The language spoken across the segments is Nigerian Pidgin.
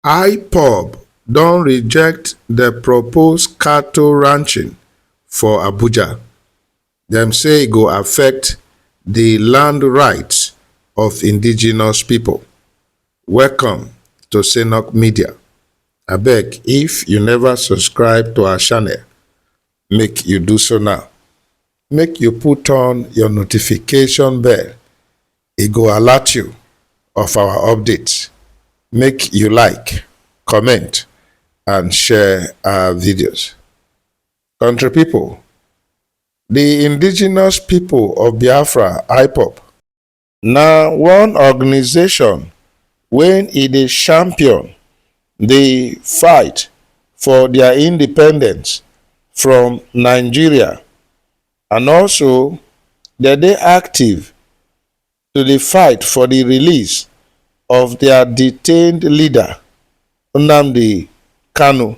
IPOB don reject the proposed cattle ranching for Abuja. Dem say e go affect the land rights of indigenous people. Welcome to Senok Media. Abeg, if you never subscribe to our channel, make you do so now. Make you put on your notification bell. E go alert you of our updates. Make you like, comment, and share our videos. Country people, the Indigenous People of Biafra, IPOB, na one organization when e dey champion the fight for their independence from Nigeria, and also they dey active to the fight for the release of their detained leader, Nnamdi Kanu.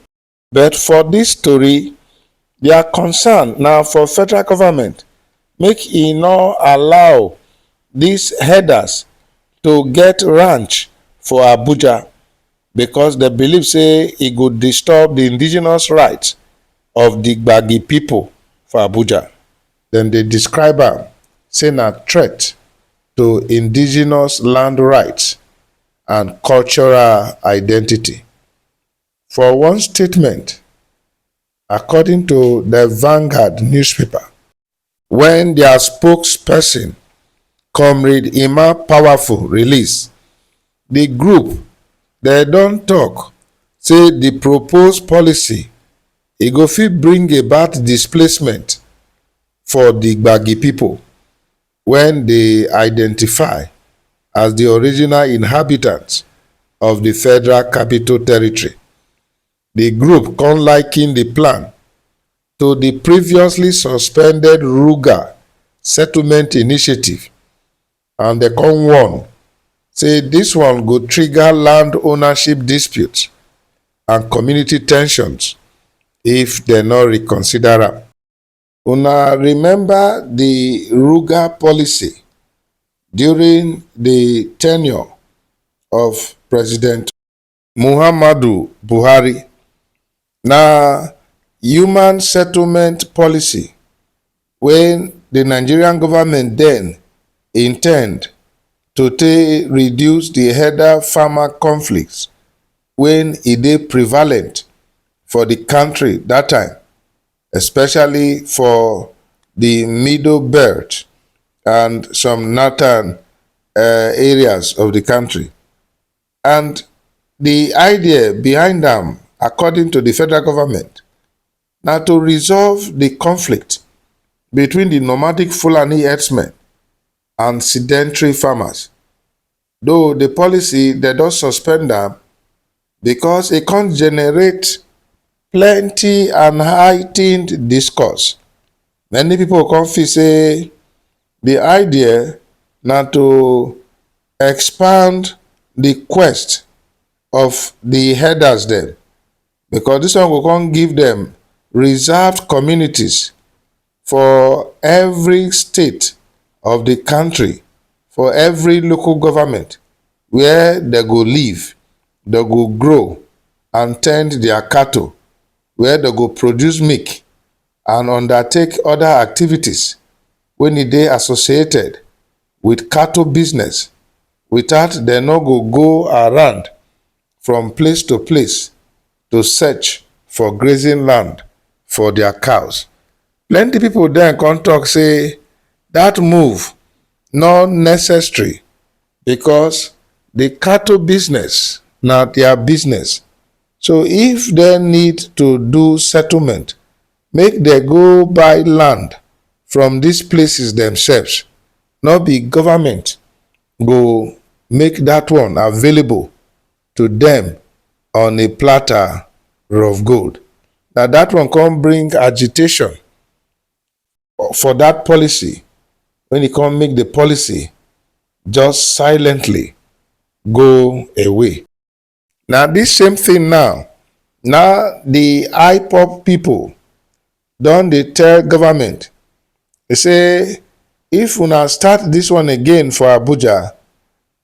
But for this story, their concern now for federal government make e no allow these headers to get ranch for Abuja, because they believe say e go disturb the indigenous rights of the Gbagi people for Abuja. Then they describe am say na threat to indigenous land rights and cultural identity. For one statement, according to the Vanguard newspaper, when their spokesperson, Comrade Emma Powerful, release, the group they don talk say the proposed policy e go fit bring about displacement for the Gbagi people when they identify as the original inhabitants of the Federal Capital Territory. The group can liken the plan to the previously suspended Ruga settlement initiative, and they can warn say this one go trigger land ownership disputes and community tensions if they no reconsider am. Una remember the Ruga policy during the tenure of President Muhammadu Buhari. Na human settlement policy when the Nigerian government then intend to reduce the header farmer conflicts when e dey prevalent for the country that time, especially for the middle belt and some northern areas of the country. And the idea behind them, according to the federal government, na to resolve the conflict between the nomadic Fulani herdsmen and sedentary farmers. Though the policy they don suspend them because it can't generate plenty and heightened discourse. Many people come feel say the idea na to expand the quest of the headers them, because this one will come give them reserved communities for every state of the country, for every local government, where they go live, they go grow and tend their cattle, where they go produce milk and undertake other activities when it dey associated with cattle business, without they no go around from place to place to search for grazing land for their cows. Plenty people then come talk say that move not necessary, because the cattle business na their business. So if they need to do settlement, make they go buy land from these places themselves. Not be government go make that one available to them on a platter of gold. Now that one can bring agitation for that policy when it can make the policy just silently go away. Now this same thing now the IPOB people don dey tell government, they say if una start this one again for Abuja,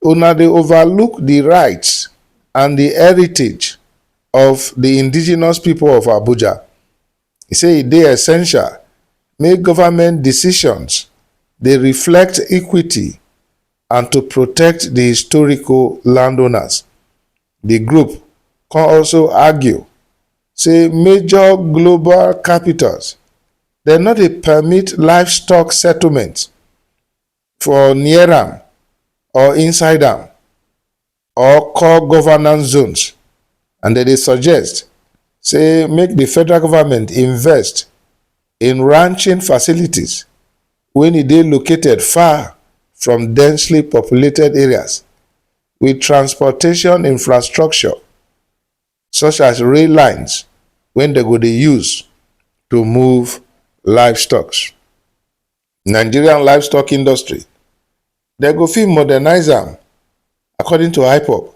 una dey overlook the rights and the heritage of the indigenous people of Abuja. He say e dey essential make government decisions dey reflect equity and to protect the historical landowners. The group can also argue say major global capitals dem no dey permit livestock settlement for near am or inside am or core governance zones, and dem dey suggest say make the federal government invest in ranching facilities when e dey located far from densely populated areas with transportation infrastructure such as rail lines wey dem go dey use to move livestock. Nigerian livestock industry dem go fit modernize am according to IPOB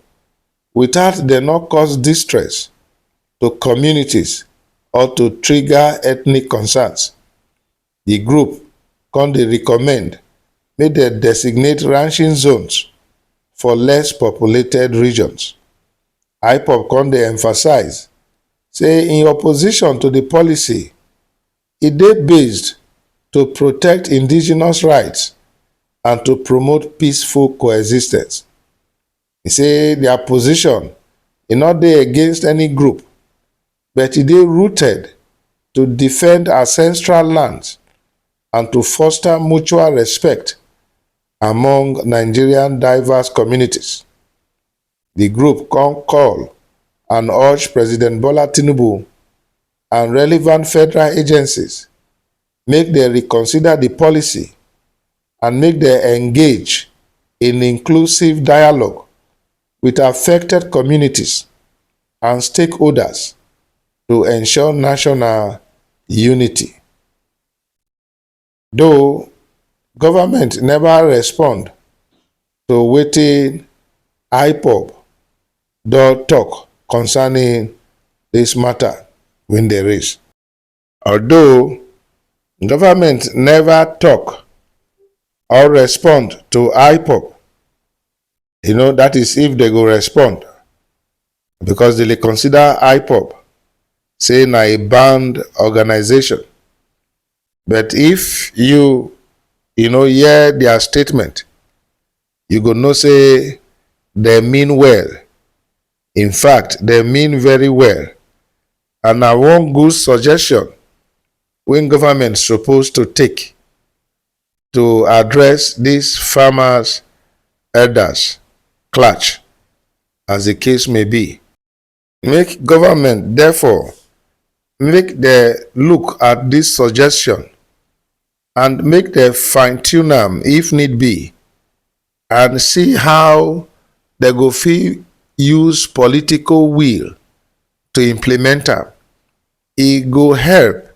without dem no cause distress to communities or to trigger ethnic concerns. The group come dey recommend make dem designate ranching zones for less populated regions. IPOB come dey emphasize say in opposition to the policy, e dey based to protect indigenous rights and to promote peaceful coexistence. E say their position e no dey against any group, but e dey rooted to defend ancestral lands and to foster mutual respect among Nigerian diverse communities. The group come call and urge President Bola Tinubu and relevant federal agencies make dem reconsider the policy and make dem engage in inclusive dialogue with affected communities and stakeholders to ensure national unity. Though government never respond to wetin IPOB don talk concerning this matter wey dey raise. Although government never talk or respond to IPOB, that is if they go respond, because they dey consider IPOB say na a banned organization. But if you hear their statement, you go know say they mean well. In fact, they mean very well. And na one good suggestion when government supposed to take to address these farmers, elders, clutch, as the case may be. Make government, therefore, make them look at this suggestion and make them fine-tune am if need be, and see how they go fit use political will to implement am. E go help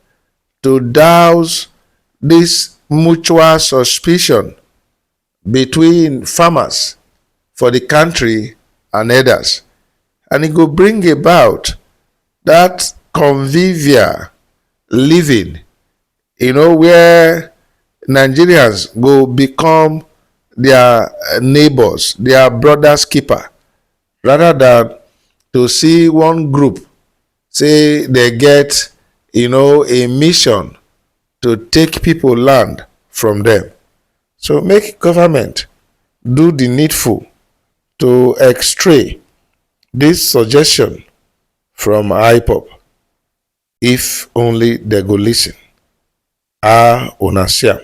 to douse this mutual suspicion between farmers for the country and others, and it go bring about that convivial living, where Nigerians go become their neighbors, their brother's keeper, rather than to see one group say they get a mission to take people land from them. So make government do the needful to extray this suggestion from IPOB, if only they go listen. Una siam.